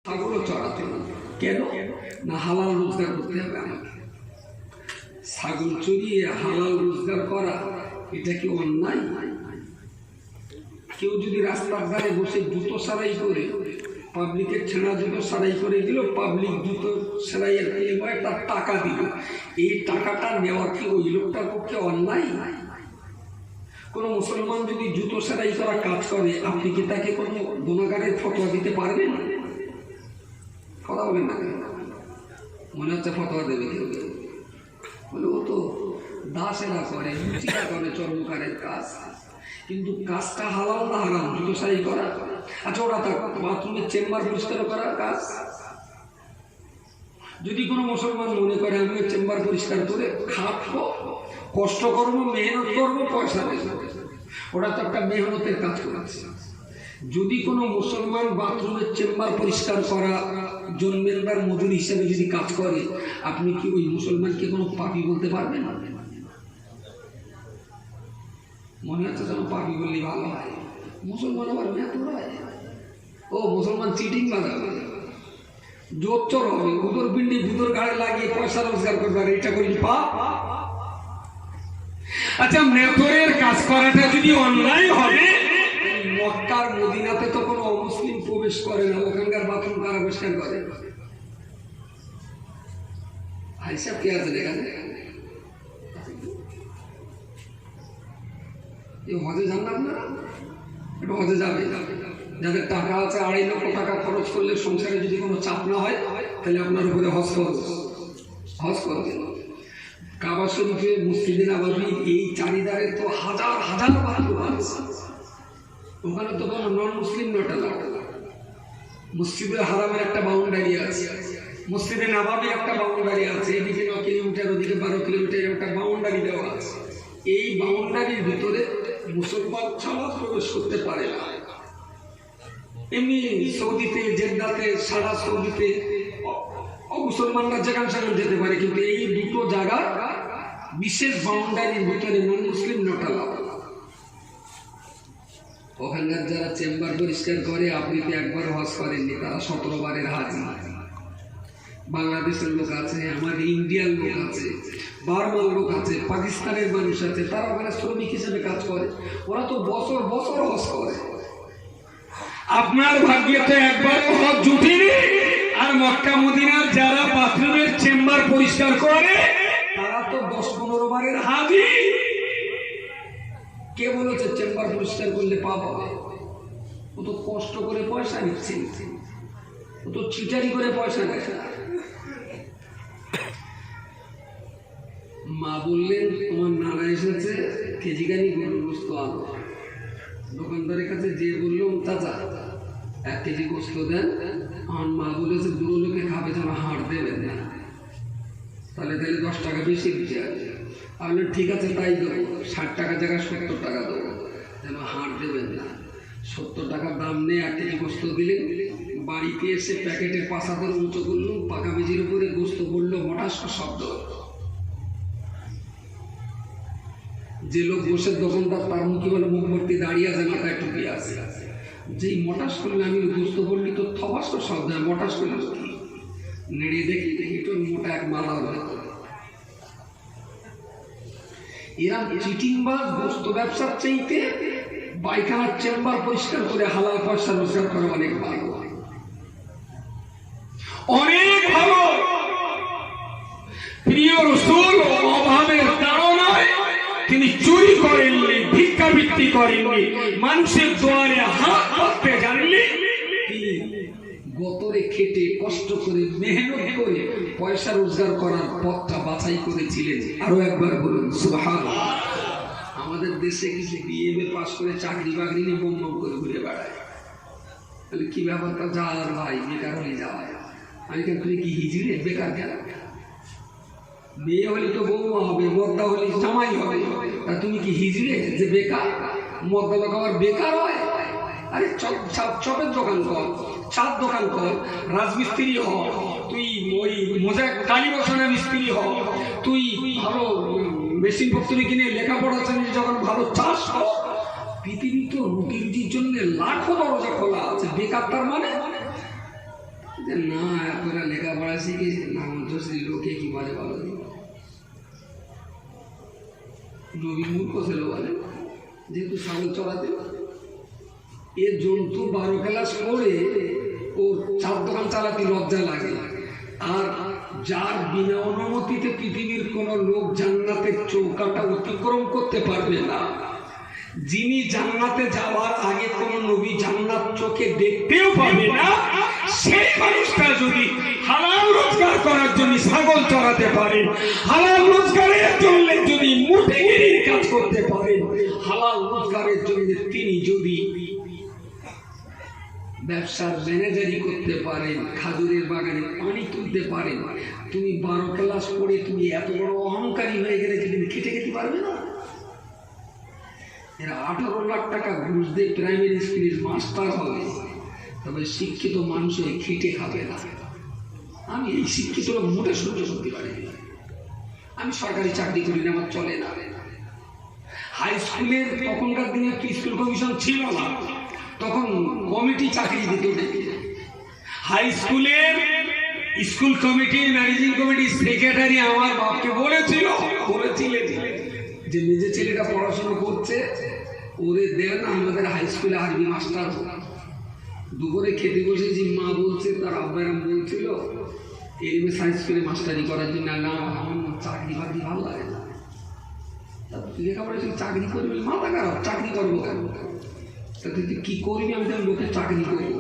ছাগলও চড়াতে কেন না হালাল রোজগার করতে হবে আমাকে। ছাগল চড়িয়ে হালাল রোজগার করা এটা কি অন্যায়? কেউ যদি রাস্তার ধারে বসে জুতো সারাই করে, পাবলিকের ছেঁড়া জুতো সারাই করে দিল, পাবলিক জুতো সেলাইয়ের বিনিময়ে তার টাকা দিল, এই টাকাটা নেওয়া কি ওই লোকটার পক্ষে অন্যায়? কোনো মুসলমান যদি জুতো সেলাই করা কাজ করে, আপনি কি তাকে কোনো গুনাহগারের ফতোয়া দিতে পারবেন? কথা বলেন না কেন? মনে হচ্ছে ফতোয়া দেবে কেউ কেউ বলে ও তো দাসেরা করে, রুচিরা করে চর্মকারের কাজ, কিন্তু কাজটা হালাল না হারাম? জুতো সেলাই করা, আচ্ছা ওরা তার বাথরুমের চেম্বার পরিষ্কার করার কাজ। যদি কোনো মুসলমান মনে করে আমি চেম্বার পরিষ্কার করে খাটবো, কষ্ট করবো, মেহনত করবো, পয়সা দেবো, ওরা তো একটা মেহনতের কাজ করেছে। যদি কোনো মুসলমান বাথরুমের চেম্বার পরিষ্কার করা জন্মের মজুরি হিসেবে যদি কাজ করে, আপনি কি ওই মুসলমানকে কোনো পাপী বলতে পারবেন? মনে হচ্ছে যেন পাপী বললে ভালো হয়। মুসলমান আবার মেহনত হয়, ও মুসলমান চিটিং বাজাবে, জোর চোর হবে, উদর পিন্ডি বুদর গাড়ি লাগিয়ে পয়সা রোজগার করবে, আর এটা করি পাপ। আচ্ছা মেথরের কাজ করাটা যদি অন্যায় হবে, মক্কার মদিনাতে তো কোনো অমুসলিম প্রবেশ করে না, ওখানকার বাথরুম কারা পরিষ্কার করে? হিসাব কে আছে এখানে? হজে যান না আপনারা? একটু হজে যাবে, যাদের টাকা আছে, 2.5 লক্ষ টাকা খরচ করলে সংসারে যদি কোনো চাপ না হয়, তাহলে আপনার উপরে হজ করবে। কাবা শরীফে, মসজিদে নববী, এই চারিধারে তো হাজার হাজার বাথরুম আছে, ওখানে তো কোনো নন মুসলিম নট অ্যালাউড। মসজিদে হারামের একটা বাউন্ডারি আছে, মসজিদে নববীর একটা বাউন্ডারি আছে, এদিকে 9 কিলোমিটার, ওদিকে 12 কিলোমিটার, একটা বাউন্ডারি দেওয়া আছে। এই বাউন্ডারির ভিতরে মুসলমান ছাড়া প্রবেশ করতে পারে না। এমনি সৌদিতে, জেদ্দাতে, সারা সৌদিতে মুসলমানরা যেখানে সেখানে যেতে পারে, কিন্তু এই দুটো জায়গা বিশেষ বাউন্ডারির ভিতরে নন মুসলিম নট অ্যালাউড। ওখানকার যারা চেম্বার পরিষ্কার করে, আপনি তো একবার হজ করেননি, তারা 17 বারের হাজি। বাংলাদেশের লোক আছে, আমাদের ইন্ডিয়ার লোক আছে, বার্মার লোক আছে, পাকিস্তানের মানুষ আছে, তারা ওখানে শ্রমিক হিসেবে কাজ করে, ওরা তো বছর বছর হজ করে। আপনার ভাগ্যে তো একবার হজ জুটেনি। আর মক্কা মদিনার যারা বাথরুমের চেম্বার পরিষ্কার করে, তারা তো 10-15 বারের হাজি। কে বলেছে চেম্বার পরিষ্কার করলে পাপ হবে? ও তো কষ্ট করে পয়সা নিচ্ছে, ও তো চিটারি করে পয়সা নেয়। মা বললেন তোমার নানা এসেছে, কেজিখানি গরুর গোস্ত আনো। দোকানদারের কাছে যে বললাম চাচা 1 কেজি গোস্ত দেন। আমার মা বলেছে বুড়ো লোকে খাবে, যেন হাড় দেবেন না, তাহলে 10 টাকা বেশি দিতে হবে। আমি ঠিক আছে তাই দেবো, 60 টাকা জায়গায় 70 টাকা দেবো, যেন হাড় দেবেন না। 70 টাকার দাম নিয়ে 1 কেজি গোস্ত দিলেন। বাড়িতে এসে প্যাকেটের পাশা করে উঁচু করলাম, পাকা বেজির উপরে গোস্ত পড়লো, মোটাস শব্দ। যে লোক বসে দোকানদার, তার মুখে বলে মুখ ভর্তি দাঁড়িয়ে আছে, মাথায় টুপি আছে। যেই মোটাস করলে আমি গোস্ত বললি তো থবাস তো শব্দ হয়, মোটাস করলে নেড়ে দেখি তো মোটা এক মালা হবে। এরা চিটিং বা গোস্ত ব্যবসার চাইতে পায়খানার চেম্বার পরিষ্কার করে হালাল পয়সা রোজগার করে অনেক ভালো, অনেক ভালো। প্রিয় রাসূল অভাবের কারণে তিনি চুরি করেননি, ভিক্ষাবৃত্তি করেননি, মানুষের দুয়ারে হাত পাততে জাননি। তিনি গতরে খেটে কষ্ট করে মেহনত করে পয়সা রোজগার করার পথটা বাছাই করেছিলেন। আরো একবার বলুন সুবহানাল্লাহ। আমাদের দেশে কিছু বিএমএ পাস করে চাকরি বাকরি নিয়ে বম বম করে ঘুরে বেড়ায়, তাহলে কি ব্যাপারটা? যাওয়ার ভাই বেকার হয়ে যাওয়ায়। আমি কেন তুই কি হিজড়ে বেকার গেল? মেয়ে হলে তো বৌমা হবে, মদ্দা হলে জামাই হবে, তা তুমি কি হিজড়ে যে বেকার? মদ্দা লোক আবার বেকার হয়? আরে চপের দোকান কর, চার দোকান কর, রাজমিস্ত্রি হ, তুই ওই মোজা কালী বসানোর মিস্ত্রি হ, তুই ভালো মেশিন পত্র কিনে লেখাপড়া চালিয়ে যখন ভালো চাষ কর। পৃথিবী তো রুটি রুটির জন্য লাখো দরজা খোলা আছে, বেকার তার মানে না এতটা লেখাপড়া শিখেছি না, মধ্যশ্রী লোকে কি বলে বলো, নবী মূর্খ ছিল বলে, যেহেতু ছাগল চড়াতে এর জন্তু 12 ক্লাস করে ওর চার দোকান চালাতে লজ্জা লাগে। আর যার বিনা অনুমতিতে পৃথিবীর কোন লোক জান্নাতের চৌকাটা অতিক্রম করতে পারবে না, যিনি জান্নাতে যাওয়ার আগে কোন নবী জান্নাত চোখে দেখতেও পাবে না, সেই মানুষটা যদি হালাল রোজগার করার জন্য ছাগল চড়াতে পারেন, হালাল রোজগারের জন্য যদি মুঠিগিরির কাজ করতে পারেন, হালাল রোজগারের জন্য তিনি যদি ব্যবসার ম্যানেজারি করতে পারেন, খাজুরের বাগানে পানি তুলতে পারেন, তুমি 12 ক্লাস পড়ে তুমি এত বড় অহংকারী হয়ে গেলে যে তুমি খেটে খেতে পারবে না। এরা 18 লাখ টাকা ঘুষ দিয়ে প্রাইমারি স্কুলের মাস্টার হবে, তবে শিক্ষিত মানুষের খেটে খাবে না। আমি এই শিক্ষিত মোটে সহ্য করতে পারি না। আমি সরকারি চাকরি করি না, আমার চলে না। হাই স্কুলের তখনকার দিনে একটি স্কুল কমিশন ছিল না, তখন কমিটি চাকরি দিত। হাই স্কুলের স্কুল কমিটি ম্যানেজিং কমিটির সেক্রেটারি আমার বাপকে বলেছিলেন যে নিজের ছেলেটা পড়াশোনা করছে, ওরে দেন আমাদের হাই স্কুলে আরবি মাস্টার। দুপুরে খেতে বসেছি, মা বলছে তার আব্বারাম বলছিল এরমে হাই স্কুলে মাস্টারি করার জন্য। না, আমার চাকরি বাকরি ভালো লাগে না। লেখাপড়া চাকরি করবি, মাথা খারাপ, চাকরি করবো কেন? তুই কি করবি? আমি তাহলে লোকের চাকরি করবো।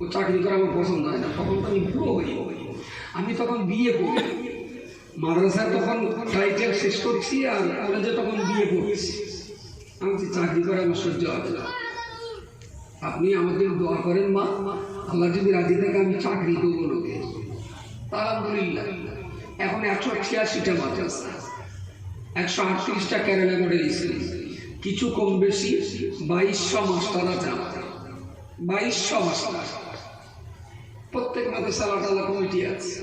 ও চাকরি করা আমার পছন্দ হয় না। তখন তো আমি বুড়ো হই, আমি তখন বিয়ে করি, মাদ্রাসায় তখন টাইটেল শেষ করছি, আর কলেজে তখন বিয়ে করছি। আমি চাকরি করা আমার সহ্য হবে না। আপনি আমাদের দোয়া করেন মা, আল্লাহ যদি রাজি থাকে আমি চাকরি করবো লোকে। আলহামদুলিল্লাহ এখন 186টা মাদ্রাসা, 138টা কেরালা বোর্ডের স্কুল, কিছু কম বেশি 2200 মাস্টার আছে আমাদের, 2200 মাস্টার। প্রত্যেক মাদ্রাসা আলাদা কমিটি আছে।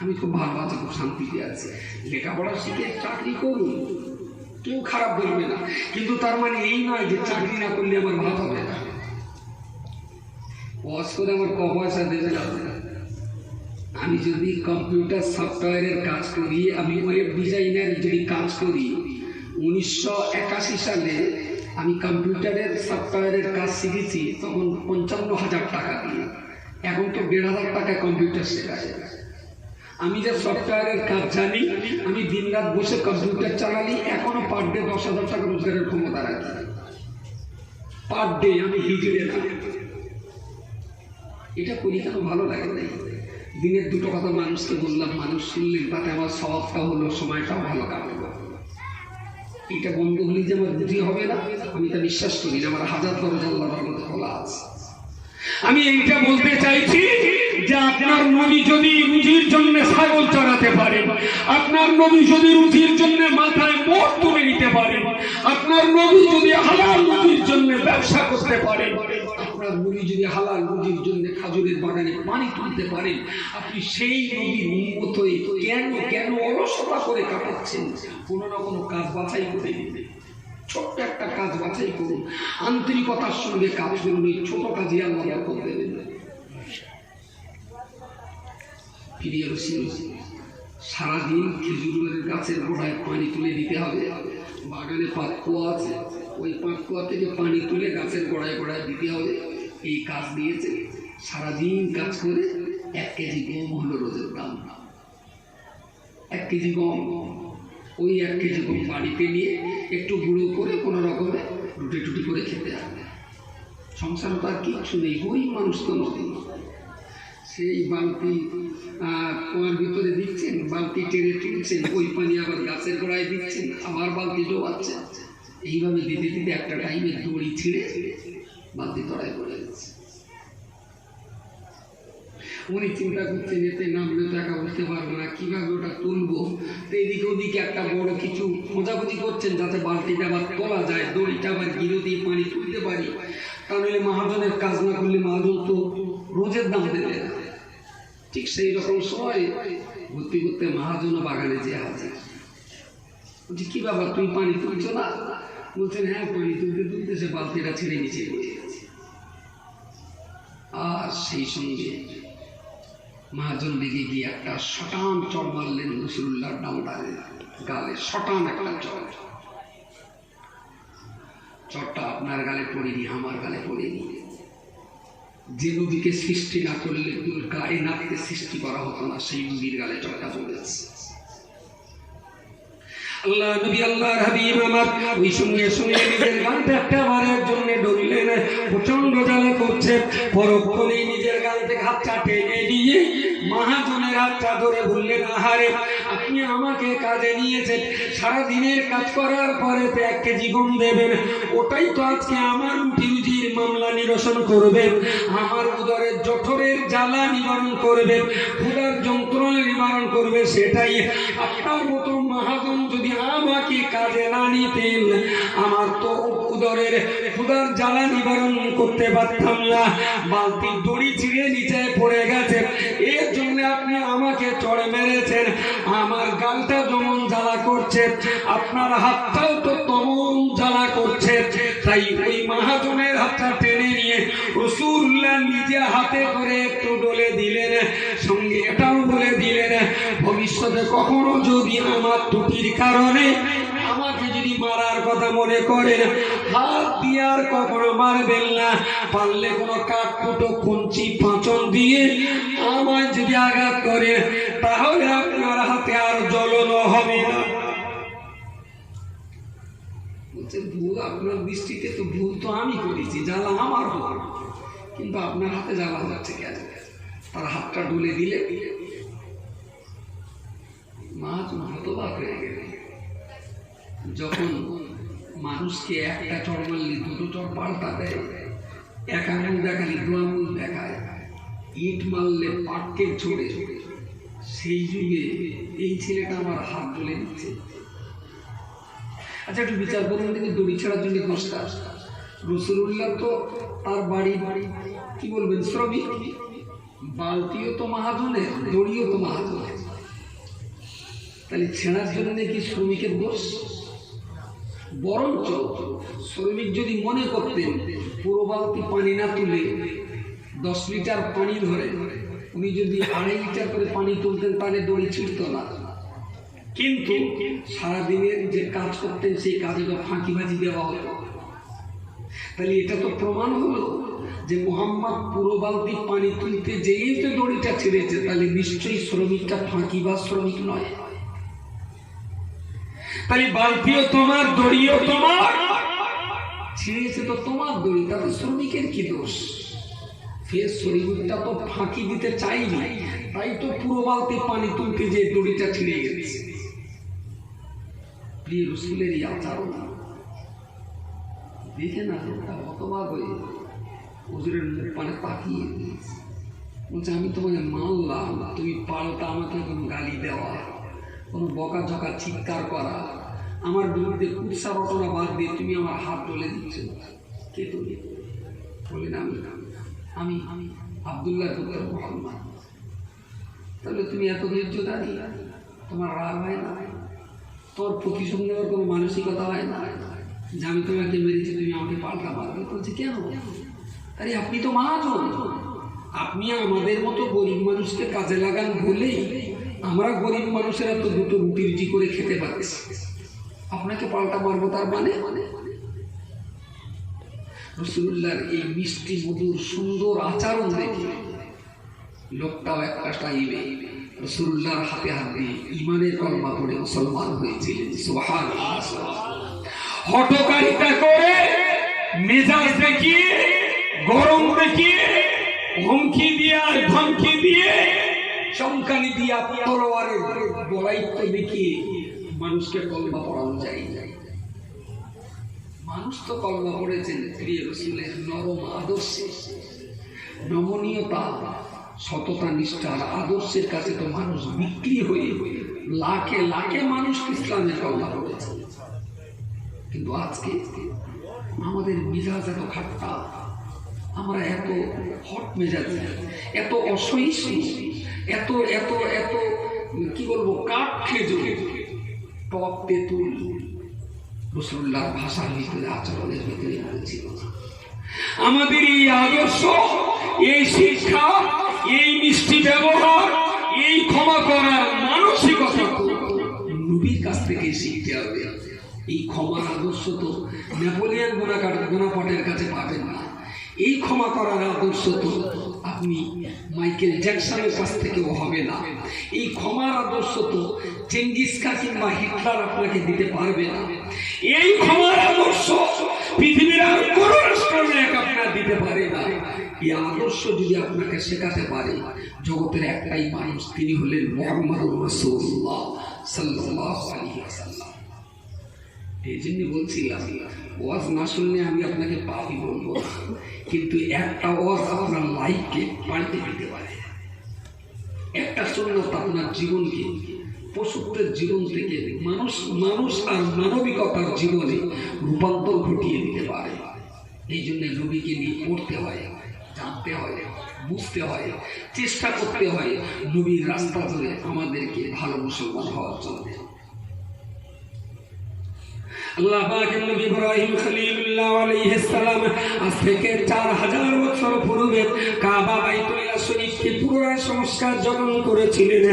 আমি খুব ভালো আছি, খুব শান্তিতে আছি। লেখাপড়া শিখে চাকরি করুন, কেউ খারাপ বলবে না, কিন্তু তার মানে এই নয় যে চাকরি না করলে আমার ভাত হবে না। ওয়াজ করে আমার ক পয়সা দেবে না। আমি যদি কম্পিউটার সফটওয়্যারের কাজ করি, আমি ওয়েব ডিজাইনার যদি কাজ করি, 1981 সালে আমি কম্পিউটারের সফটওয়্যারের কাজ শিখেছি, তখন 55,000 টাকা দিয়ে। এখন তো 1,500 টাকা কম্পিউটার শেখায়। আমি যে সফটওয়্যারের কাজ জানি, আমি দিন রাত বসে কম্পিউটার চালালি, এখনো পার ডে 10,000 টাকা রোজগারের ক্ষমতা রাখি। পার ডে আমি হিজড়ে না। এটা করি কেন? ভালো লাগে না। দিনের 2টো কথা মানুষকে বললাম, মানুষ শুনলেন, তাতে আমার স্বভাবটা হলো, সময়টাও ভালো কাটলো। এটা বন্ধ হলে যে আমার বুঝি হবে না, আমি তা বিশ্বাস করি না। আমার 1000 দরজা আল্লাহর মধ্যে খোলা আছে। আমি এইটা বলতে চাইছি যে আপনার নবী যদি রুজির জন্য ছাগল চড়াতে পারে, আপনার নবী যদি রুজির জন্য মাথায় মোট তুলে নিতে পারে, আপনার নবী যদি হালাল রুজির জন্য ব্যবসা করতে পারে, আপনার নবী যদি হালাল রুজির জন্য খাজুরের বাগানে পানি তুলতে পারেন, আপনি সেই নবীর উম্মত হয়ে কেন অলসতা করে কাটাচ্ছেন? কোনো না কোনো কাজ বাছাই করে দিবেন। ছোট্ট একটা কাজ বাছাই করুন, আন্তরিকতার সঙ্গে কাজ করুন। এই ছোট কাজে আল্লাহ বরকত দেবেন। প্রিয় রসুল, সারাদিন খেজুরের গাছের গোড়ায় পানি তুলে দিতে হবে। বাগানে পাতকুয়া আছে, ওই পাতকুয়া থেকে পানি তুলে গাছের গোড়ায় গোড়ায় দিতে হবে। এই কাজ দিয়েছে। সারাদিন কাজ করে 1 কেজি গম হলো রোজের দাম। 1 কেজি গম, ওই 1 কেজি গম বাড়িতে নিয়ে একটু গুঁড়ো করে কোনো রকমে রুটি টুটি করে খেতে হবে। সংসার তার কিচ্ছু নেই, ওই মানুষ তো নদী। সেই বালতি কুয়ার ভিতরে দিচ্ছেন, বালতি টেনে তুলছেন, ওই পানি আবার গাছের গোড়ায় দিচ্ছেন, আবার বালতি ডোবাচ্ছেন। এইভাবে দিতে দিতে একটা টাইমে দড়ি ছিঁড়ে বালতি তলায় পড়ে যাচ্ছে। উনি চিন্তা করছেন এতে নামলে তো একা উঠতে পারবো না, কীভাবে ওটা তুলবো। তো এদিকে ওদিকে একটা বড় কিছু খোঁজাখুঁজি করছেন যাতে বালতিটা আবার তোলা যায়, দড়িটা আবার গিরো দিয়ে পানি তুলতে পারি। তা নইলে মহাজনের কাজ না করলে মহাজন তো রোজের দাম দেবে না। ঠিক সেই রকম সময় ঘুরতে ঘুরতে মহাজন বাগানে যে হাজির। বলছি কি বাবা, তুমি পানি তুলছো না? বলছেন হ্যাঁ, পানি তুলতে তুলতে সে বালতিটা ছেড়ে নিচে পড়ে গেছে। সেই সঙ্গে মহাজন লেগে গিয়ে একটা শটান চড় মারলেন রসুল্লাহর ডালডালে গালে, শটান একটা চড়। চড়টা আপনার গালে পড়েনি, আমার গালে পড়েনি। যে নবীকে সৃষ্টি না করলে গায়ে নাককে সৃষ্টি করা হতো না, সেই নবীর গালে চড়টা পড়েছে। আল্লাহ নবী আল্লাহর হাবিব আমার ওই সঙ্গে সঙ্গে নিজের গালটা একেবারের জন্য ডরলেন, প্রচন্ড জ্বালা করছে। পরক্ষণে নিজের গাল থেকে হাতটা টেনে দিয়ে মহাজনের হাতটা ধরে বললেন, আহারে আপনি আমাকে কাজে নিয়েছেন, সারাদিনের কাজ করার পরে তো 1 কেজি গম দেবেন, ওটাই তো আজকে আমার রুটি রুজির মামলা নিরসন করবে, আমার উদরের জঠরের জ্বালা নিবারণ করবে, ক্ষুধার যন্ত্রণা নিবারণ করবে। সেটাই আপনার মতো মহাজন যদি আমাকে কাজে না নিতেন, আমার তো উদরের ক্ষুধার জ্বালা নিবারণ করতে পারতাম না। বালতির দড়ি ছিঁড়ে নিচে পড়ে গেছে, এর জন্য আপনি আমাকে চড়ে মেরেছেন। আমার গালটা যেমন জ্বালা করছে, আপনার হাতটাও তো তেমন জ্বালা করছে। তাই ওই মহাজনের হাতটা টেনে নিয়ে রাসূলুল্লাহ নিজে হাতে করে একটু ডলে দিলেন, সঙ্গে এটাও বলে দিলেন, ভবিষ্যতে কখনো যদি আমার ত্রুটির কারণে আমাকে যদি মারার কথা মনে করেন, হাত দিয়ে আর কখনো মারবেন না। পারলে কোনো কাঠ ফুটো খুঞ্চি পাঁচন দিয়ে আমায় যদি আঘাত করেন, তাহলে আপনার হাতে আর জ্বলন হবে না। ভুল আপনার দৃষ্টিতে তো ভুল তো আমি করেছি, জ্বালা আমার হল, কিন্তু আপনার হাতে জ্বালা যাচ্ছে কেন? তার হাতটা ডুলে দিলে মাছ হতবাক হয়ে গেলে। যখন মানুষকে একটা চড় মারলে 2টো চড় পাল্টা দেয়, 1 আঙুল দেখালে 2 আঙুল দেখায়, ইট মারলে পাটকে ছোড়ে, সেই যুগে এই ছেলেটা আমার হাত ডলে দিচ্ছে। আচ্ছা একটু বিচার করুন দেখি, দড়ি ছাড়ার জন্য দোষটা রাসূলুল্লাহ তো তার বাড়ি কি বলবেন শ্রমিক, বালতিও তো মহাজনের, দড়িও তো মহাজনের, তাহলে ছেঁড়ার জন্য কি শ্রমিকের দোষ? বরঞ্চ শ্রমিক যদি মনে করতেন পুরো বালতি পানি না তুলে 10 লিটার পানি ধরে উনি যদি 2.5 লিটার করে পানি তুলতেন, তাহলে দড়ি ছিঁড়ত না। কিন্তু সারাদিনের যে কাজ করতেন সেই কাজে তো ফাঁকিবাজি দেওয়া হতো। তাহলে এটা তো প্রমাণ হলো যে মুহাম্মদ পুরো বালতি পানি তুলতে যেই তো দড়িটা ছিঁড়েছে, তাহলে নিশ্চয়ই শ্রমিকটা ফাঁকিবাজ শ্রমিক নয়। তাহলে বালতিও তোমার, দড়িও তোমার, ছিঁড়েছে তো তোমার দড়ি, তাতে শ্রমিকের কি দোষ? ফের শ্রমিকটা তো ফাঁকি দিতে চাইনি, তাই তো পুরো বালতি পানি তুলতে যে দড়িটা ছিঁড়ে গেছে। প্রিয় রাসূলের এই আচরণ দেখে না লোকটা হতবাক হয়ে হুজুরের মুখ পানে তাকিয়ে দিয়েছে, বলছে আমি তোমাকে মানলাম, তুমি পাল্টা আমাকে কোনো গালি দেওয়া, কোনো বকা ঝকা চিৎকার করা, আমার বিরুদ্ধে কুৎসা রটনা বাদ দিয়ে তুমি আমার হাত ডলে দিচ্ছ। কে তুমি? বললেন আমি আমি আব্দুল্লাহ পুত্র মুহাম্মদ। তাহলে তুমি এত ধৈর্য দাঁড়িয়ে, তোমার রাগ হয় না? তোর প্রতিশোধ নেওয়ার কোনো মানসিকতা হয় না যে আমি তোমাকে মেরেছি, তুমি আমাকে পাল্টা মারবে? বলছে কেন? আরে আপনি তো মহাজন, আপনি আমাদের মতো গরিব মানুষকে কাজে লাগান বলেই আমরা গরিব মানুষেরা তো 2টো রুটি রুটি করে খেতে পারছি, আপনাকে পাল্টা মারবো তার মানে? রাসূলুল্লাহর এই মিষ্টি মধুর সুন্দর আচরণ দেখে লোকটাও একটা টাইমে রাসূলুল্লাহর হাতে হাত দিয়ে ঈমানের কলমা পড়ে মুসলমান হয়েছিলেন। সুবহানাল্লাহ। হটকারিতা করে, মেজাজ দেখিয়ে, গরম দেখিয়ে, হুমকি দিয়ে আর ধমকি দিয়ে, চমকানি দিয়ে তলোয়ারের বলাইত্ব দেখিয়ে মানুষকে কলমা পড়ানো যায়। মানুষ তো কলমা পড়েছেন প্রিয় রাসূলের নরম আদর্শে, নমনীয়তা, সততা, নিষ্ঠার আদর্শের কাছে তো মানুষ বিক্রি হয়ে লাখে লাখে মানুষ ইসলামের কলমা পড়েছে। কিন্তু আজকে আমাদের মেজাজ এত খাট্টা, আমরা এত হট মেজাজ, এত অসহিষ্ণু, এত এত এত কি বলবো কাঠ খেজুর, টক তেঁতুল রাসূলুল্লাহর ভাষার ভিতরে, আচরণের ভিতরে বলছিল। আমাদের এই আদর্শ, এই শিক্ষা, এই মিষ্টি ব্যবহার, এই ক্ষমা করার মানসিকতা নবীর কাছ থেকে শিখতে হবে। এই ক্ষমার আদর্শ তো নেপোলিয়ন বোনাপার্টের কাছে পাবেন না। এই ক্ষমা করার আদর্শ তো আপনি মাইকেল জ্যাকসনের কাছ থেকেও হবে না। এই ক্ষমার আদর্শ তো চেঙ্গিস খান কিংবা হিটলার আপনাকে দিতে পারবে না। এই ক্ষমার আদর্শ পৃথিবীর আর কোনো রাষ্ট্রনায়ক আপনার দিতে পারে না। এই আদর্শ যদি আপনাকে শেখাতে পারে জগতের একটাই মানুষ, তিনি হলেন মুহাম্মদুর রাসূলুল্লাহ সাল্লাল্লাহু আলাইহি ওয়াসাল্লাম। এই জন্য বলছিলাম, ওয়াজ না শুনলে আমি আপনাকে পাপী বলবো, কিন্তু একটা ওয়াজ আপনার লাইফকে পাল্টে দিতে পারে। একটা সুন্নাত আপনার জীবনকে পশুত্বের জীবন থেকে মানুষ আর মানবিকতার জীবনে রূপান্তর ঘটিয়ে দিতে পারে। এই জন্য নবীকে নিয়ে পড়তে হয়, জানতে হয়, বুঝতে হয়, চেষ্টা করতে হয় নবীর রাস্তা ধরে আমাদেরকে ভালো মুসলমান হওয়ার জন্য। আল্লাহ পাকের নবী ইব্রাহিম খলিলুল্লাহ আলাইহিস সালাম আজ থেকে 4000 বছর পূর্বে কাবা বাইতুল্লাহ শরীফকে পুনরায় সংস্কার যখন করেছিলেন,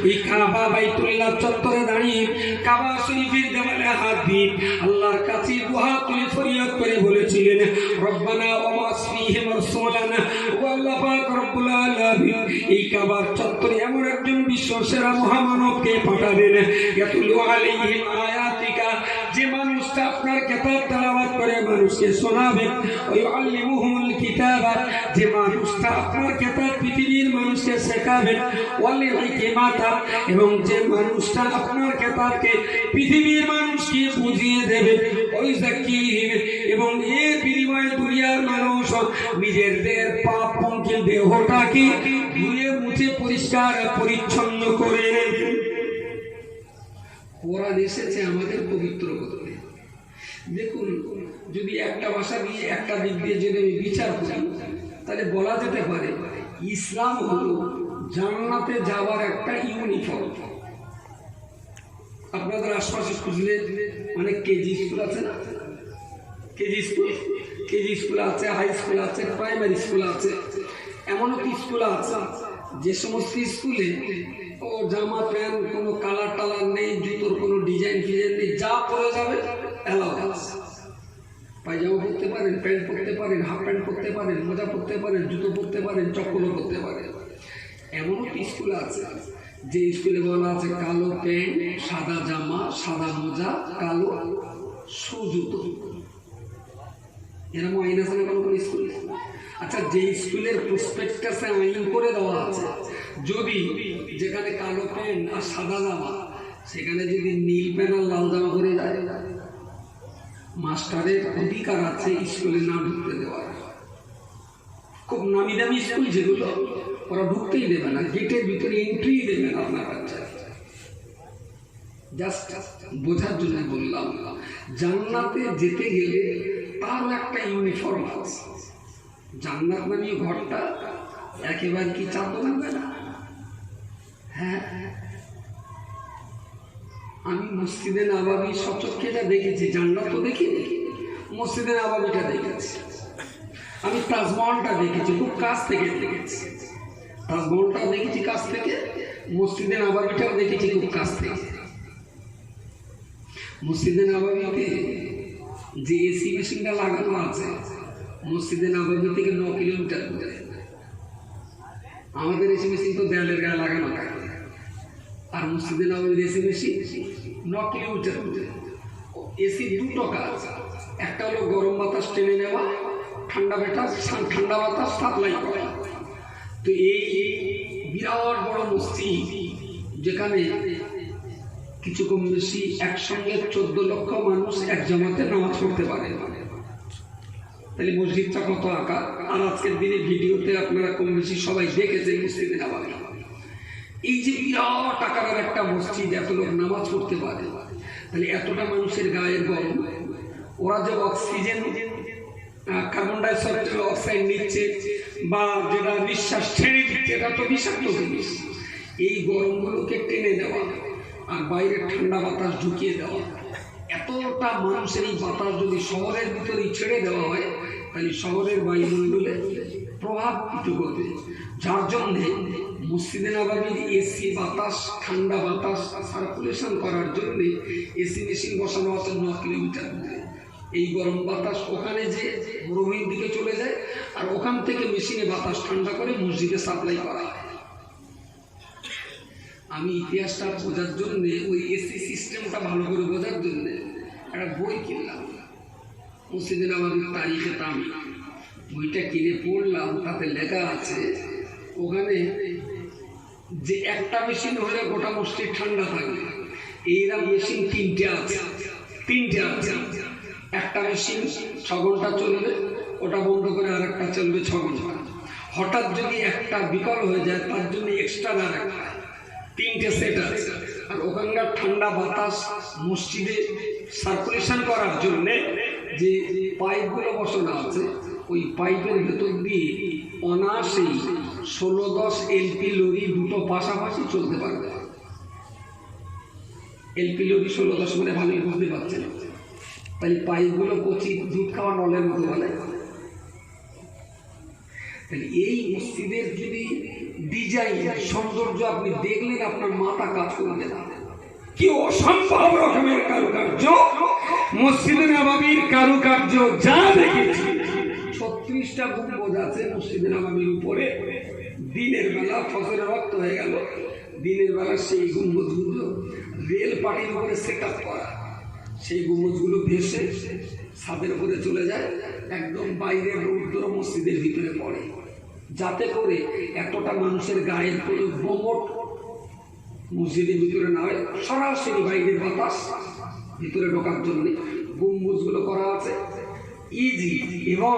ওই কাবা বাইতুল্লাহ চত্বরে দাঁড়িয়ে কাবা শরীফের দেওয়ালে হাত দিয়ে আল্লাহর কাছে দুহাত তুলে ফরিয়াদ করে বলেছিলেন, রব্বানা ওয়া মাসফিহিম রাসূলানা ওয়া আল্লাহ পাক রব্বুল আলামিন এই কাবার চত্বরে এমন একজন বিশ্বসেরা মহামানবকে পাঠাবেন, ইয়াতুলু আলাইহিম আয়াতিকা, যে মানুষটা আপনার কিতাব তেলাওয়াত করে মানুষকে শোনাবে, ওই আল্লিমুহুমুল কিতাবা, যে মানুষটা আপনার কিতাব পৃথিবীর মানুষকে শেখাবে, ওয়াল হিকমাতা, এবং যে মানুষটা আপনার কিতাবকে পৃথিবীর মানুষকে বুঝিয়ে দেবে, ওই যাকিহিম, এবং এর বিনিময়ে দুনিয়ার মানুষ নিজেদের পাপ পঙ্কিল দেহটাকে ধুয়ে মুছে পরিষ্কার পরিচ্ছন্ন করে নেবে। কোরআন এসেছে আমাদের পবিত্র করতে। দেখুন, যদি একটা ভাষা দিয়ে একটা দিক দিয়ে যদি আমি বিচার করি, তাহলে বলা যেতে পারে ইসলাম হলো জান্নাতে যাওয়ার একটা ইউনিফর্ম। আপনাদের আশপাশে খুঁজলে অনেক কেজি স্কুল আছে না, কেজি স্কুল আছে, হাই স্কুল আছে, প্রাইমারি স্কুল আছে, এমনও কি স্কুল আছে যে সমস্ত স্কুলে ও জামা প্যান্ট কোনো কালার টালার নেই, জুতোর কোনো ডিজাইন ফিজাইন নেই, যা পরে যাবে অ্যালাউড আছে। পায়জামা পরতে পারেন, প্যান্ট পরতে পারেন, হাফ প্যান্ট পরতে পারেন, মোজা পরতে পারেন, জুতো পরতে পারেন, চপ্পলও পরতে পারেন। এমনও কি স্কুল আছে যে স্কুলে বলা আছে কালো প্যান্ট, সাদা জামা, সাদা মোজা, কালো শু, জুতো। এরকম আইন আছে না কোনো কোনো স্কুল? আচ্ছা, যে স্কুলের প্রসপেক্টাসে আইন করে দেওয়া আছে, যদি যেখানে কালো প্যান্ট আর সাদা জামা, সেখানে যদি নীল প্যান্ট আর লাল জামা করে যায়, মাস্টারের অধিকার আছে স্কুলে না ঢুকতে দেওয়ার। খুব নামি দামি স্কুল যেগুলো, ওরা ঢুকতেই দেবে না, গেটের ভিতরে এন্ট্রি দেবে না আপনার বাচ্চা। জাস্ট বোঝার জন্য বললাম, জান্নাতে যেতে গেলে তারও একটা ইউনিফর্ম আছে। জান্নাত নামী ঘরটা একেবারে কি চাঁদ লাগবে না? হ্যাঁ, আমি মসজিদে নববী সচক্ষে দেখেছি, জান্নাত তো দেখিনি, মসজিদে নববীটা দেখেছি। আমি তাজমহলটা দেখেছি, খুব কাছ থেকে দেখেছি। তাজমহলটা দেখেছি কাছ থেকে, মসজিদে নববীটাও দেখেছি খুব কাছ থেকে। মসজিদে নববীতে যে এসি মেশিনটা লাগানো আছে, মসজিদে নববী থেকে 9 কিলোমিটার দূরে। আমাদের এসি মেশিন তো দেয়ালের গায়ে লাগানো থাকে, আর মসজিদে নববীর এসি মেশিন 9 কিলোমিটার দূরে। এসি দুটো কাজ, একটা হলো গরম বাতাস টেনে নেওয়া, ঠান্ডা বাতাস সাপ্লাই করা। তো এই বিরাট বড় মসজিদ, যেখানে কিছু কম বেশি একসঙ্গে 14 লক্ষ মানুষ এক জামাতে নামাজ পড়তে পারে, তাহলে মসজিদটা কত আকার। আর আজকের দিনে ভিডিওতে আপনারা কম বেশি সবাই দেখেছেন মসজিদে নববী। এই যে বিরাট আকারের একটা মসজিদ, এত লোক নামাজ পড়তে পারে, তাহলে এতটা মানুষের গায়ের গরম, ওরা যে অক্সিজেন, কার্বন ডাইঅক্সাইড নিচ্ছে বা যেটা নিঃশ্বাস ছেড়ে দিচ্ছে, এটা তো বিষাক্ত জিনিস। এই গরমগুলোকে টেনে দেওয়া আর বাইরে ঠান্ডা বাতাস ঢুকিয়ে দেওয়া, এতটা মানুষের এই বাতাস যদি শহরের ভিতরেই ছেড়ে দেওয়া হয়, তাই শহরের বায়ুমণ্ডলে প্রভাব কিছু করবে, যার জন্যে মসজিদে নববীর এসি বাতাস, ঠান্ডা বাতাস সার্কুলেশন করার জন্য এসি মেশিন বসানো আছে 9 কিলোমিটার দূরে। এই গরম বাতাস ওখানে যে মরুভূমির দিকে চলে যায়, আর ওখান থেকে মেশিনে বাতাস ঠান্ডা করে মসজিদে সাপ্লাই করা হয়। আমি ইতিহাসটা বোঝার জন্যে, ওই এসি সিস্টেমটা ভালো করে বোঝার জন্যে একটা বই কিনলাম, মসজিদে নববীর তারিখে তামিল। বইটা কিনে পড়লাম, তাতে লেখা আছে ওখানে যে একটা মেশিন হলে গোটা মসজিদ ঠান্ডা থাকবে, এইরকম মেশিন 3টে আছে। একটা মেশিন 6 ঘন্টা চলবে, ওটা বন্ধ করে আর একটা চলবে 6 ঘন্টা। হঠাৎ যদি একটা বিকল হয়ে যায়, তার জন্য এক্সট্রা আর একটা, 3টে সেট আছে। আর ওখানকার ঠান্ডা বাতাস মসজিদে সার্কুলেশন করার জন্য যে পাইপগুলো বসানো আছে, ওই পাইপের ভেতর দিয়ে অনায়াসেই 16-10 এলপি লরি দুটো পাশাপাশি চলতে পারবে। এলপি লরি 16-10 মানে ভালোই বুঝতে পারছেন। তাই পাইপগুলো কচি দুধ খাওয়া নলের মতো বলে। তাহলে এই মসজিদের যদি ডিজাইন, সৌন্দর্য আপনি দেখলেন, আপনার মাথা কাজ করবে না। কি অসম্ভব রকমের কারুকার্য মসজিদে নববীর কারুকার্য যা দেখেছি। 36টা গম্বুজ আছে মসজিদে নববীর উপরে। দিনের বেলা ফজরের ওয়াক্ত হয়ে গেল, দিনের বেলা সেই গম্বুজগুলো রেল পাটির উপরে সেট আপ করা, সেই গম্বুজগুলো ভেসে ছাদের উপরে চলে যায়, একদম বাইরে রৌদ্র মসজিদের ভিতরে পড়ে, যাতে করে এতটা মানুষের গায়ের কোনো গোমট মসজিদের ভিতরে না হয়, সরাসরি বাইরের বাতাস ভিতরে ঢোকার জন্য গম্বুজগুলো করা আছে ইজি, এবং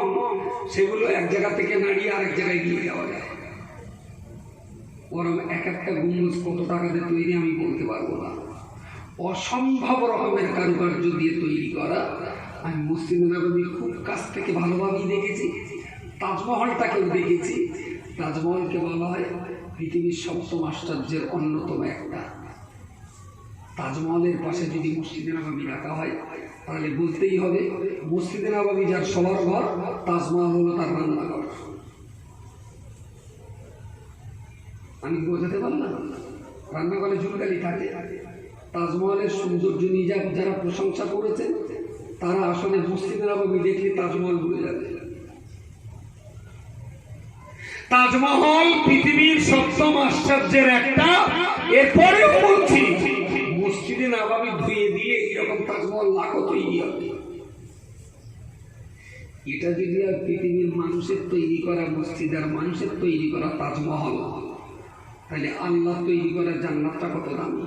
সেগুলো এক জায়গা থেকে নাড়িয়ে আরেক জায়গায় নিয়ে যাওয়া যায়। বরং এক একটা গম্বুজ কত টাকাতে তৈরি আমি বলতে পারবো না, অসম্ভব রকমের কারুকার্য দিয়ে তৈরি করা। আমি মসজিদে নববী খুব কাছ থেকে ভালোভাবেই দেখেছি, তাজমহলটাকেও দেখেছি। তাজমহলকে বলা হয় পৃথিবীর 7ম আশ্চর্যের অন্যতম একটা। তাজমহলের পাশে যদি মসজিদে নববী রাখা হয়, তাহলে বলতেই হবে মসজিদে নববী যার সবার ঘর, তাজমহল হলো তার রান্নাঘর। আমি বোঝাতে পারলাম? রান্নাঘরে ঝুলকালি থাকে। তাজমহলের সৌন্দর্য নিয়ে যারা প্রশংসা করেছেন, তারা আসলে মসজিদে নববী দেখলে তাজমহল ভুলে যাবে। তাজমহল পৃথিবীর 7ম আশ্চর্যের একটা। এরপরেও বলছি, মসজিদে নববী ধুয়ে দিয়ে এরকম তাজমহল লাখো তৈরি হবে। এটা যদি আর পৃথিবীর মানুষের তৈরি করা মসজিদ আর মানুষের তৈরি করা তাজমহল, তাহলে আল্লাহ তৈরি করা জান্নাতটা কত দামি,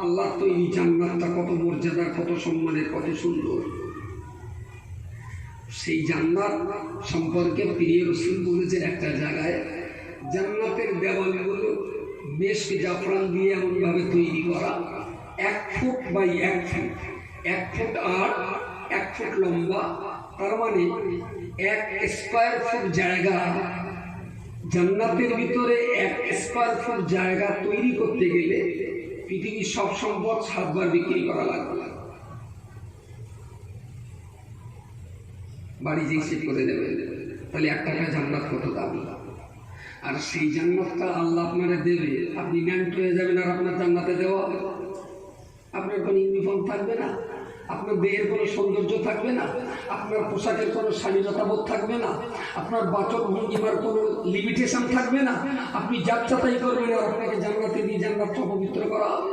আল্লাহ তৈরি জান্নাতটা কত মর্যাদা, কত সম্মানের, কত সুন্দর। সেই জান্নাত সম্পর্কে প্রিয় রাসূল বলেছেন একটা জায়গায়, জান্নাতের দেওয়ালগুলো মেশক জাফরান দিয়ে এমনভাবে তৈরি করা, 1 ফুট বাই 1 ফুট, 1 ফুট আর 1 ফুট লম্বা, তার মানে 1 স্কয়ার ফুট জায়গা। জান্নাতের ভিতরে 1 স্কয়ার ফুট জায়গা তৈরি করতে গেলে পৃথিবীর সব সম্পদ 7 বার বিক্রি করা লাগবে। বাড়ি যে সেট করে দেবে, তাহলে একটা জান্নাত কত দামি। আর সেই জান্নাতটা আল্লাহ আপনারা দেবে, আপনি ন্যান্ট হয়ে যাবেন, আর আপনার জান্নাতে দেওয়া হবে। আপনার কোনো ইউনিফর্ম থাকবে না, আপনার দেহের কোনো সৌন্দর্য থাকবে না, আপনার পোশাকের কোনো স্বাধীনতাবোধ থাকবে না, আপনার বাচক ভঙ্গিমার কোনো লিমিটেশন থাকবে না। আপনি যাত্রাতাই করবেন, আর আপনাকে জান্নাতে দিয়ে জান্নাতটা পবিত্র করা হবে।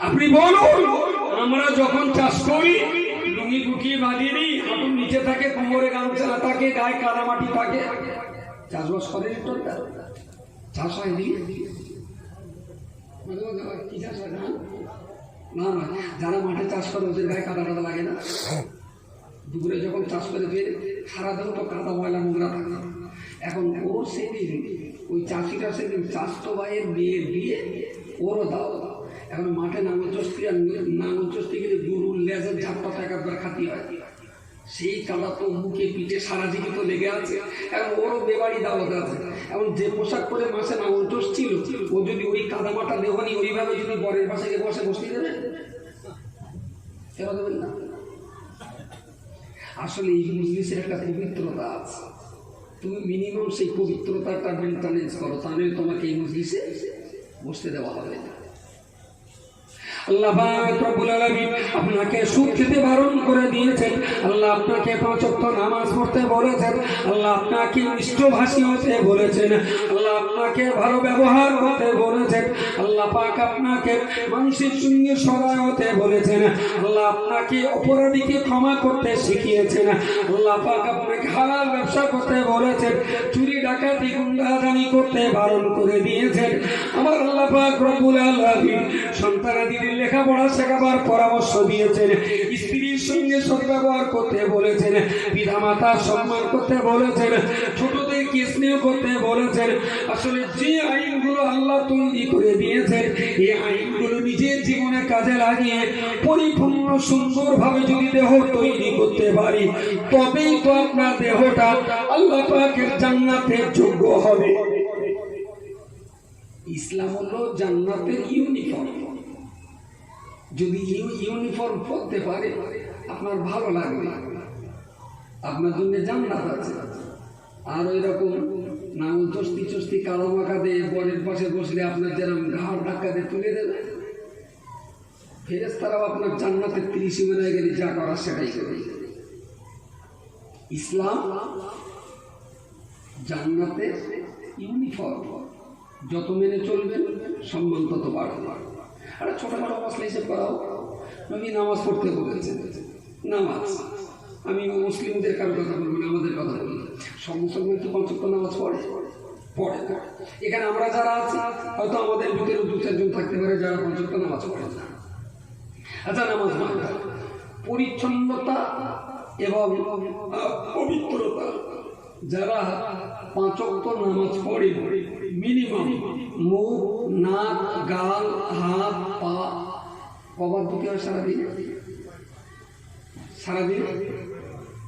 আপনি বলুন, আমরা যখন চাষ করি লুঙ্গি গুটিয়ে বাঁধিয়ে নিই, হাঁটুর নিচে থাকে, কোমরে গামছা থাকে, গায়ে কাদামাটি থাকে, চাষবাস করেন তো, চাষ হয়নি। কি চাষ হয় না? না না, যারা মাঠে চাষ করে ওদের গায়ে কাদা কাদা লাগে না। দুপুরে যখন চাষ করে ফেরে সারাদিন তো কাদা ময়লা নোংরা থাকে। এখন ওর সেদিন ওই চাষিরা সেদিন চাষতো ভাইয়ের বিয়ে দিয়ে ওরও দাও। এখন মাঠে নাঙলচস্তি গেলে গরুর লেজের ঝাপটা তো একবার খাতি হয়, সেই কাদা তো মুখে পিঠে সারা দিকে তো লেগে আছে। এখন ওরও বেবাড়ি দাওয়াত আছে। এখন যে পোশাক পরে মাসে নাঙলচস ছিল, ও যদি ওই কাদা মাটা দেহনি ওইভাবে যদি বরের পাশে বসে বসিয়ে দেবে, সেবা দেবেন না। আসলে এই মজলিসের একটা পবিত্রতা আছে, তুমি মিনিমাম সেই পবিত্রতাটা মেনটেনেন্স করো, তাহলে তোমাকে এই মজলিসে বসতে দেওয়া হবে না। আল্লাহ পাক রব্বুল আলামিন আপনাকে সুদ খেতে বারণ করে দিয়েছেন, আল্লাহ আপনাকে 5 ওয়াক্ত নামাজ পড়তে বলেছেন, আল্লাহ আপনাকে মিষ্টভাষী হতে বলেছেন, আল্লাহ আপনাকে ভালো ব্যবহার করতে বলেছেন, আল্লাহ পাক আপনাকে মানুষের সঙ্গে সদয় হতে বলেছেন, আল্লাহ আপনাকে অপরাধীকে ক্ষমা করতে শিখিয়েছেন, আল্লাহ পাক আপনাকে হালাল ব্যবসা করতে বলেছেন, চুরি ডাকাতি গুন্ডাহানি করতে বারণ করে দিয়েছেন। আমার আল্লাহ পাক রব্বুল আলামিন সন্তানাদিদের লেখাপড়া শেখাবার পরামর্শ দিয়েছেন, স্ত্রীর সঙ্গে সদ্ব্যবহার করতে বলেছেন, পিতামাতার সম্মান করতে বলেছেন, ছোটদেরকে স্নেহ করতে বলেছেন। আসলে যে আইনগুলো আল্লাহ তৈরি করে দিয়েছেন, এই আইনগুলো নিজের জীবনে কাজে লাগিয়ে পরিপূর্ণ সুন্দরভাবে যদি দেহ তৈরি করতে পারি, তবেই তো আপনার দেহটা আল্লাহ পাকের জান্নাতের যোগ্য হবে। ইসলাম হলো জান্নাতের ইউনিফর্ম। যদি ইউনিফর্ম পরতে পারে আপনার ভালো লাগবে, আপনার জন্য জান্নাত আছে। আর ওই রকম নাঙল চস্তি চস্তি কালো মাখা দিয়ে বরের পাশে বসলে আপনার যেরকম ঘাড় ধাক্কা দিয়ে তুলে দেবে, ফেরেশতারাও আপনার জান্নাতের 30 সীমানায় গেলে যা করার সেটাই করে। ইসলাম জান্নাতের ইউনিফর্ম, যত মেনে চলবেন সম্মান তত বাড়বে। আরে ছোটখাটো মশলা হিসেবে করাও, নবী নামাজ পড়তে বলেছেন। নামাজ, আমি মুসলিমদের কারোর কথা বলবো না, আমাদের কথা বলি। সব মুসলমান কি 5 ওয়াক্ত নামাজ পড়ে? পড়ে। এখানে আমরা যারা আছি হয়তো আমাদের ভিতরে 2-4 জন থাকতে পারে যারা 5 ওয়াক্ত নামাজ পড়ে না। আচ্ছা, নামাজ মানে পরিচ্ছন্নতা এবং পবিত্রতা। যারা 5 ওয়াক্ত নামাজ পড়ে, মিনিমাম মুখ, নাক, গাল, হাত, পা কবার ধুতে হয় সারাদিন? সারাদিন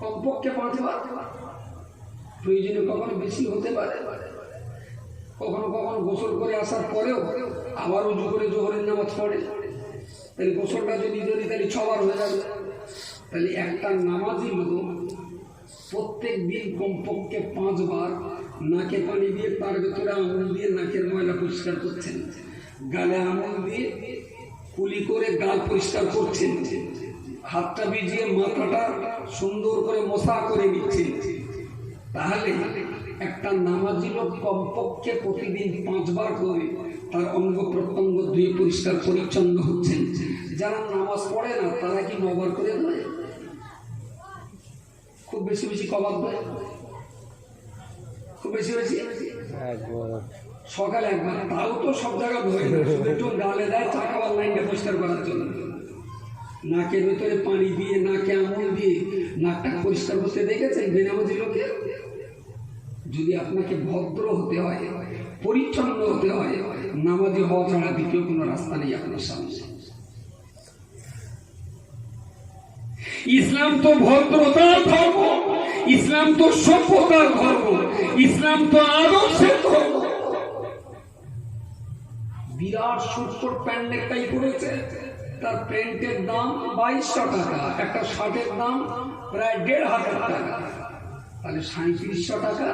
কমপক্ষে 5 বার, প্রয়োজনে কখনো বেশি হতে পারে। কখনো কখনো গোসল করে আসার পরেও আবার উজু করে জোহরের নামাজ পড়ে, তাহলে গোসলটা যদি তাহলে 6 বার হয়ে যাবে। তাহলে একটা নামাজি লোক প্রত্যেক দিন কমপক্ষে 5 বার নাকে পানি দিয়ে তার ভেতরে আঙুল দিয়ে নাকের ময়লা পরিষ্কার করছেন, গালে আঙুল দিয়ে কুলি করে গাল পরিষ্কার করছেন, হাতটা ভিজিয়ে মাথাটা সুন্দর করে মশা করে নিচ্ছেন। তাহলে একটা নামাজি লোক কমপক্ষে প্রতিদিন 5 বার করে তার অঙ্গ প্রত্যঙ্গ ধুয়ে পরিষ্কার পরিচ্ছন্ন হচ্ছেন। যারা নামাজ পড়ে না তারা কি 9 বার করে দেয়? খুব বেশি বেশি কবার দেয়? খুব বেশি বেশি সকালে 1 বার, তাও তো সব জায়গায় ধরে একটু গালে দেয় চা খাওয়ার লাইনটা পরিষ্কার করার জন্য। নাকের ভিতরে পানি দিয়ে নাকে আঙুল দিয়ে নাকটা পরিষ্কার করতে দেখেছেন বেনামাজি লোকে? যদি আপনাকে ভদ্র হতে হয়, পরিচ্ছন্ন হতে হয়, নামাজি হওয়া ছাড়া দ্বিতীয় কোনো রাস্তা নেই আপনার সামনে। ইসলাম তো ভদ্রতার ধর্ম, ইসলাম তো সভ্যতার ধর্ম, ইসলাম তো আদর্শের ধর্ম। বিরাট সুন্দর প্যান্ট একটাই পড়েছে, তার প্যান্টের দাম 2200 টাকা, একটা শার্টের দাম প্রায় 1500 টাকা, তাহলে 3700 টাকা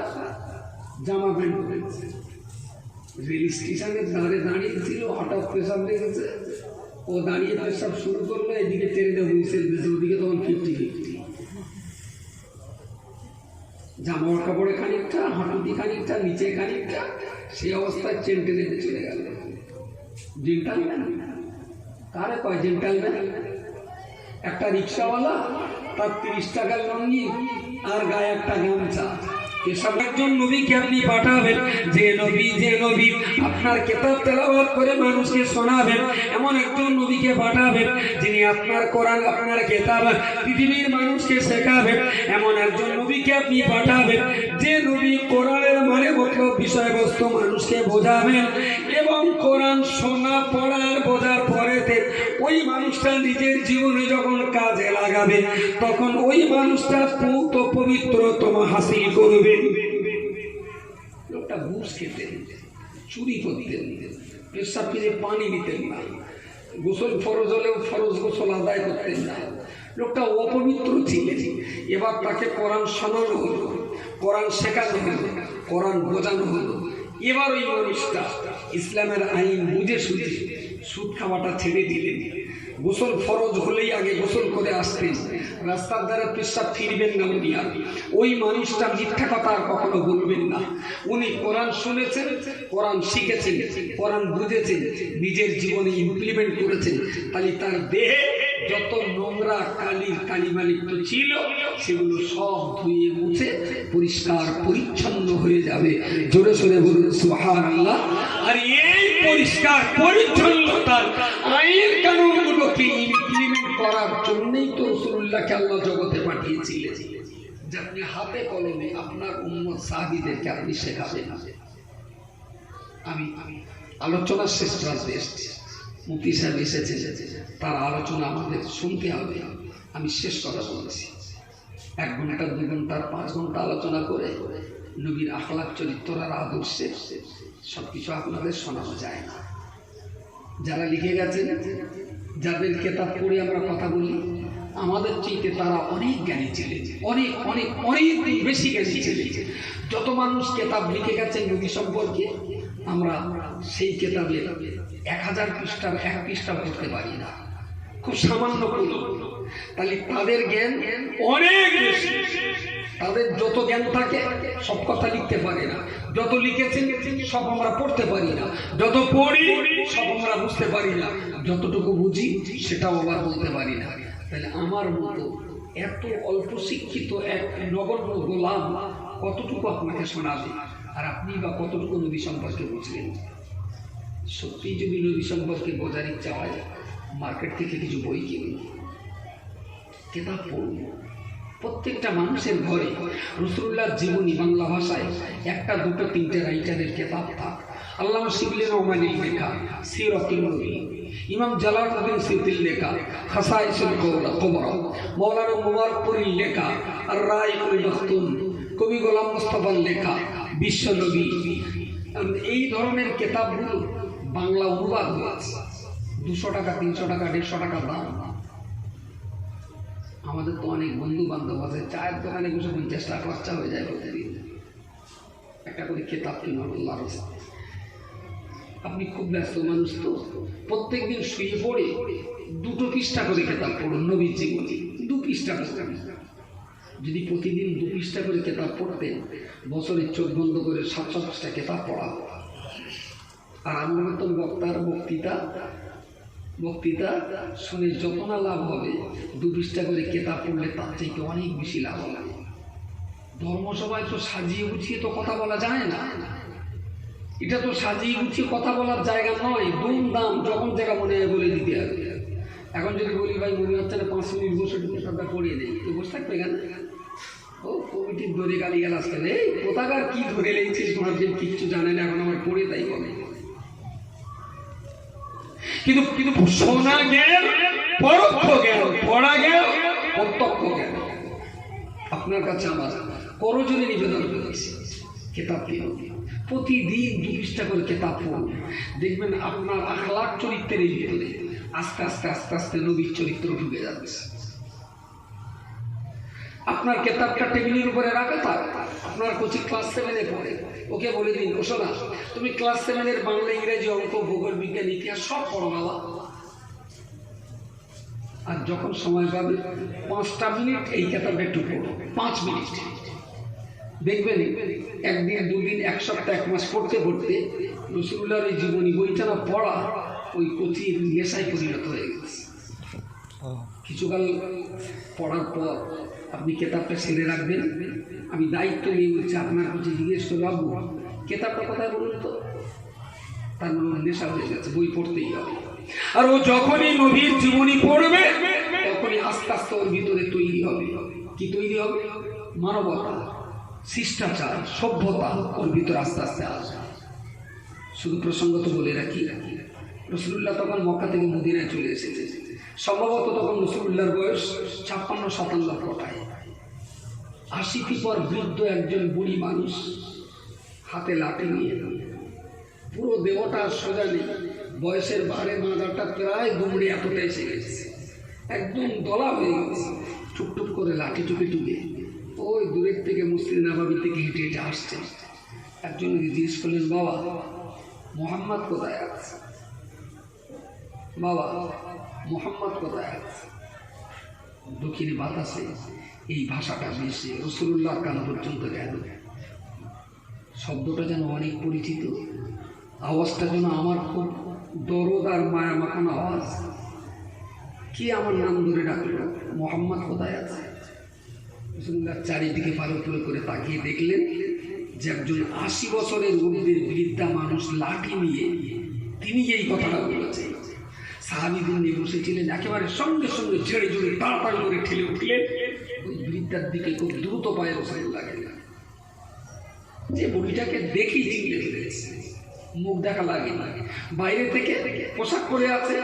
জামা প্যান্ট পড়েছে। রেল স্টেশনের ধারে দাঁড়িয়েছিল, হঠাৎ পেশাব লেগেছে, ও দাঁড়িয়ে পেশাব শুরু করলো, এদিকে ট্রেনে হুইসেল দিয়েছে, ওদিকে তখন 50-50। জামা কাপড়ে খানিকটা, হাঁটুটি খানিকটা, নিচে খানিকটা, সেই অবস্থায় ট্রেন টেনে চলে গেল। জেন্টালম্যান কারে কয় জেন্টালম্যান? একটা রিক্সাওয়ালা, তার 30 টাকার লঙ্গি আর গায়ে একটা গামছা। এসব একজন নবীকে আপনি পাঠাবেন, যে নবী আপনার কিতাব তেলাওয়াত করে মানুষকে শোনাবেন, এমন একজন নবীকে পাঠাবেন যিনি আপনার কোরআন, আপনার কিতাব পৃথিবীর মানুষকে শেখাবেন। এমন একজন নবীকে আপনি পাঠাবেন যে নবী কোরআনের মানে মতলব বিষয়বস্তু মানুষকে বোঝাবেন, এবং কোরআন শোনা পড়ার বোঝার পরেতে ওই মানুষটা নিজের জীবনে যখন কাজে লাগাবে তখন ওই মানুষটা পূত পবিত্রতম হাসিল করবে। লোকটা ঘুষ খেতেন, চুরি করতেন, পেশাব ফিরে পানি নিতেন না, গোসল ফরজ হলেও ফরজ গোসল আদায় করতেন না, লোকটা অপবিত্র ছিলেন, এবার তাকে কোরআন শোনানো হলো, কোরআন শেখানো হলো, কোরআন বোঝানো হলো। এবার ওই মানুষটা ইসলামের আইন বুঝে সুঝে সুদ খাওয়াটা ছেড়ে দিলেন। গোসল ফরজ হলেই আগে গোসল করে আসতেন, রাস্তার ধারে পেশাব ফিরবেন না উনি আর। ওই মানুষটা মিথ্যা কথা আর কখনো বলবেন না। উনি কোরআন শুনেছেন, কোরআন শিখেছেন, কোরআন বুঝেছেন, নিজের জীবনে ইমপ্লিমেন্ট করেছেন। তাহলে তার দেহে যত নোংরা কালিমালিপ্ত ছিল সেগুলো সব ধুয়ে মুছে পরিষ্কার পরিচ্ছন্ন হয়ে যাবে। জোরে সোরে বলুন সুবহানাল্লাহ। আর এই পরিষ্কার পরিচ্ছন্নতার আইন কানুনগুলোকে ইমপ্লিমেন্ট করার জন্যই তো রাসূলুল্লাহকে আল্লাহ জগতে পাঠিয়েছিলেন, যে আপনি হাতে কলমে আপনার উম্মত সাহাবীদেরকে আপনি শেখাবেন। আমি আলোচনা শেষ প্রান্তে এসেছি, মুফতি সাহেব এসেছে, তার আলোচনা আমাদের শুনতে হবে। আমি শেষ কথা বলছি, 1 ঘন্টা 2 ঘন্টার 5 ঘন্টা আলোচনা করে নবীর আখলাক চরিত্র আর আদর্শে সবকিছু আপনাদের শোনানো যায় না। যারা লিখে গেছেন, যাদের কেতাব পড়ে আমরা কথা বলি, আমাদের চাইতে তারা অনেক জ্ঞানী ছিলেন, অনেক অনেক অনেক বেশি জ্ঞানী ছিলেন। যত মানুষ কেতাব লিখে গেছেন নবী সম্পর্কে, আমরা সেই কেতাবে 1000 পৃষ্ঠার 1 পৃষ্ঠা পড়তে পারি না, খুব সামান্য পড়ি। তাহলে তাদের জ্ঞান অনেক বেশি। তাদের যত জ্ঞান থাকে সব কথা লিখতে পারে না, যত লিখেছেন সব আমরা পড়তে পারি না, যত পড়ি সব আমরা বুঝতে পারি না, যতটুকু বুঝি সেটাও আবার বলতে পারি না। তাহলে আমার মতো এত অল্প শিক্ষিত এক নগণ্য গোলাম কতটুকু আপনাকে শোনাবে, আর আপনি বা কতটুকু নবী সম্পর্কে বুঝলেন? সত্যি যদি নবী সম্পর্কে বোঝার ইচ্ছা হয়, মার্কেট থেকে কিছু বই কিনুন, কেতাব পড়ুন। প্রত্যেকটা মানুষের ঘরে রাসূলুল্লাহর জীবনী বাংলা ভাষায় 1টা 2টো 3টে রাইটারের কেতাব থাক। আল্লামা শিবলি রহমানির লেখা সিরাতুন নবী, ইমাম জালালউদ্দিন সিদ্দির লেখা খাসাইসুল কুবরা, মাওলানা মুবারকপুরীর লেখা আর রাইকুল মাখতুম, কবি গোলাম মুস্তাফার লেখা বিশ্বনবী। এই ধরনের কেতাবগুলো বাংলা অনুবাদ হয়েছে, 200 টাকা 300 টাকা 150 টাকা দাম। আমাদের তো অনেক বন্ধু বান্ধব আছে, চায়ের দোকানে বসে 50 টাকা খরচা হয়ে যায় প্রতিদিন। একটা করে কেতাব কিনুন আল্লাহর রাস্তায়। আপনি খুব ব্যস্ত মানুষ, তো প্রত্যেকদিন শুয়ে পড়ে 2টো পৃষ্ঠা করে কেতাব পড়ুন, নবীর জীবনী 2 পৃষ্ঠা করে। যদি প্রতিদিন 2 পৃষ্ঠা করে কেতাব পড়তেন, বছরে চোখ বন্ধ করে 700 কেতাব পড়া। আর আমার মতন বক্তার বক্তৃতা শুনে যত না লাভ হবে, 2 পৃষ্ঠা করে কেতাব পড়লে তার থেকে অনেক বেশি লাভ হবে। ধর্মসভায় তো সাজিয়ে গুছিয়ে তো কথা বলা যায় না, এটা তো সাজিয়ে গুছিয়ে কথা বলার জায়গা নয়। দুমদাম যখন জায়গা মনে হয় বলে দিতে হবে। এখন যদি বলি ভাই মনে হচ্ছে না 5 মিনিট বসে কেতাবটা পড়িয়ে নেই, তো বসে থাকবে কেন? ও কমিটির ধরে গালি গালাজ করে, এই কোথাকার কি ধরে লেগেছিস, তোমার যে কিচ্ছু জানে না, এখন আমার পড়ে তাই বলে। কিন্তু শোনা জ্ঞান পরোক্ষ জ্ঞান, পড়া জ্ঞান প্রত্যক্ষ জ্ঞান। আপনার কাছে আমার করজোড়ে নিবেদন করেছি, কেতাব কিনুন, প্রতিদিন 2 পৃষ্ঠা করে কেতাব পড়ুন। দেখবেন আপনার আখলাক চরিত্রের ভিতরে আস্তে আস্তে আস্তে আস্তে নবীর চরিত্র ঢুকে যাচ্ছে। আপনার কেতাবটা টেবিলের উপরে রাখা থাক। আপনার কোচিং ক্লাস 7-এ পড়ে, ওকে বলে দিন, ও শোনা, তুমি ক্লাস 7-এর বাংলা, ইংরেজি, অঙ্ক, ভূগোল, বিজ্ঞান, ইতিহাস সব পড়ো বাবা। আর যখন সময় পাবে 5টা মিনিট এই কেতাবটা একটু পড়ো, 5 মিনিট। দেখবেন 1 দিন 2 দিন 1 সপ্তাহ 1 মাস পড়তে পড়তে রাসূলুল্লাহর এই জীবনী বইটা না পড়া ওই কোচির নেশায় পরিণত হয়ে গেছে। কিছুকাল পড়ার পর আপনি কেতাবটা ছেড়ে রাখবেন। আমি দায়িত্ব নিয়ে বলছি, আপনার কাছে জিজ্ঞেস করে রাখবো কেতাবটা কোথায় বলুন তো। তার মানে নেশা হয়ে গেছে, বই পড়তেই হবে। আর ও যখনই নবীর জীবনী পড়বে, তখনই আস্তে আস্তে ওর ভিতরে তৈরি হবে। কি তৈরি হবে? মানবতা, শিষ্টাচার, সভ্যতা ওর ভিতরে আস্তে আস্তে আসবে। শুধু প্রসঙ্গত বলে রাখি, রাসূলুল্লাহ তখন মক্কা থেকে মদিনায় চলে এসেছে। সম্ভবত তখন রাসূলুল্লাহর বয়স 56-57 পটায়। 80 পর বৃদ্ধ একজন বুড়ি মানুষ হাতে লাঠি নিয়ে, পুরো দেহটা সোজা নেই, বয়সের ভারে মাজাটা প্রায় দুমড়ে এতটা এসে গেছে। একদম দলা হয়ে গেছে, টুকটুক করে লাঠি টুকে টুকে ওই দূরের থেকে মসজিদ নববী থেকে হেঁটে হেঁটে আসছে। একজন জিজ্ঞেস করলেন, বাবা মোহাম্মদ কোথায় আছে? বাবা মোহাম্মদ কোথায় আছে? দক্ষিণে বাতাসে এই ভাষাটা বেশি রাসূলুল্লাহর কান পর্যন্ত গেল। শব্দটা যেন অনেক পরিচিত, আওয়াজটা যেন আমার খুব দরদ আর মায়া মাখানো আওয়াজ। কি আমার নাম ধরে ডাকলো, মোহাম্মদ কোথায় আছে? রাসূলুল্লাহ চারিদিকে ভালো করে তাকিয়ে দেখলেন যে একজন ৮০ বছরের ঊর্ধ্বের বৃদ্ধা মানুষ লাঠি নিয়ে তিনি এই কথাটা বলেছেন। সাহাবীদের নিয়ে বসেছিলেন, একেবারে সঙ্গে সঙ্গে ঝেড়ে ঝুড়ে তাড়াতাড়ি করে ঠেলে উঠলেন ওই বৃদ্ধার দিকে, খুব দ্রুত পায়ে রাসূলুল্লাহ গেলেন। যে বুড়িটাকে দেখেই চিনতে পেরেছে, মুখ দেখা লাগে না, বাইরে থেকে পোশাক পরে আছে,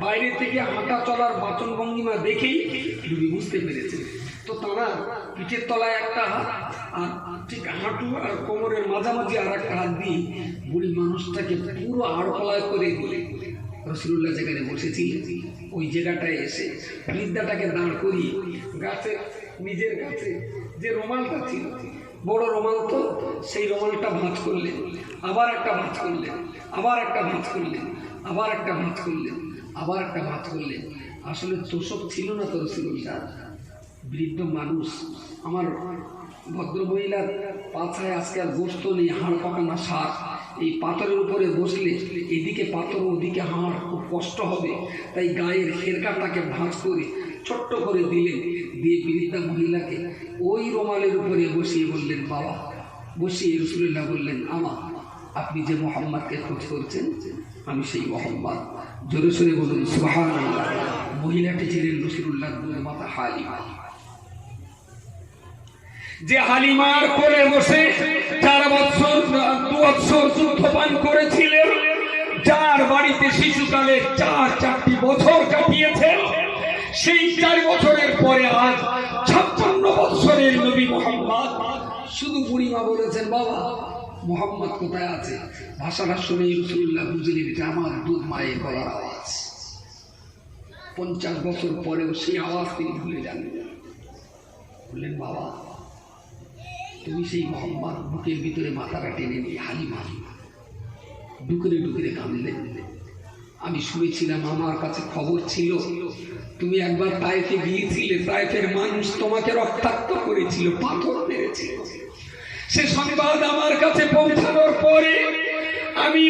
বাইরে থেকে হাঁটা চলার বাচন ভঙ্গিমা দেখেই নবী বুঝতে পেরেছে। তো তারা পিঠের তলায় একটা হাত আর ঠিক হাঁটু আর কোমরের মাঝামাঝি আর একটা হাত দিয়ে বুড়ি মানুষটাকে পুরো আড়পালায় করে দিলে রাসূলুল্লাহ যেখানে বসেছিলেন ওই জায়গাটায় এসে বৃদ্ধাটাকে দাঁড় করিয়ে গাছে, নিজের কাছে যে রুমালটা ছিল, বড় রুমাল, তো সেই রুমালটা ভাঁজ করলেন, আবার একটা ভাঁজ করলেন, আবার একটা ভাঁজ করলেন, আবার একটা ভাঁজ করলেন, আবার একটা ভাঁজ করলেন। আসলে তোষক ছিল না তো রাসূলুল্লাহ, বৃদ্ধ মানুষ। আমার ভদ্র মহিলার পাছায় আজকে আর গোস্ত নেই, হাড় পাকানা শাক, এই পাথরের উপরে বসলে এদিকে পাথর ওদিকে হাড়, খুব কষ্ট হবে, তাই গায়ের হেরকাটাকে ভাঁজ করে ছোট্ট করে দিলেন, দিয়ে বৃদ্ধা মহিলাকে ওই রুমালের উপরে বসিয়ে বললেন, বাবা। বসিয়ে রাসূলুল্লাহ বললেন, আমা আপনি যে মোহাম্মদকে খোঁজ করছেন আমি সেই মোহাম্মদ। জোরে সোরে বলুন সুবহানাল্লাহ। মহিলাটি ছিলেন রাসূলুল্লাহর দুধ মাতা হালিমা, যে হালিমার কোলে বসে 4 বছর 2 বছর যুদ্ধ পান করেছিলেন, যার বাড়িতে শিশুকালে 4টি বছর কাটিয়েছেন, সেই 4 বছরের পরে আজ 56 বছরের নবী মুহাম্মদ। শুধু বুড়িমা বলেছেন, বাবা মোহাম্মদ কোথায় আছে? ভাষাটা শুনে রাসূলুল্লাহ বুঝলেন এটা আমার দুধ মায়ের গলার আওয়াজ। 50 বছর পরেও সেই আওয়াজ তিনি ভুলে যান। বললেন, বাবা তুমি সেই মোহাম্মদ। বুকের ভিতরে মাথাটা টেনে নিয়ে হালিমা ডুকরে ডুকরে কাঁদলেন। আমি শুনেছিলাম, আমার কাছে খবর ছিল তুমি একবার তায়েফে গিয়েছিলে, তায়েফের মানুষ তোমাকে রক্তাক্ত করেছিল, পাথর মেরেছিল। সে সংবাদ আমার কাছে পৌঁছানোর পরে আমি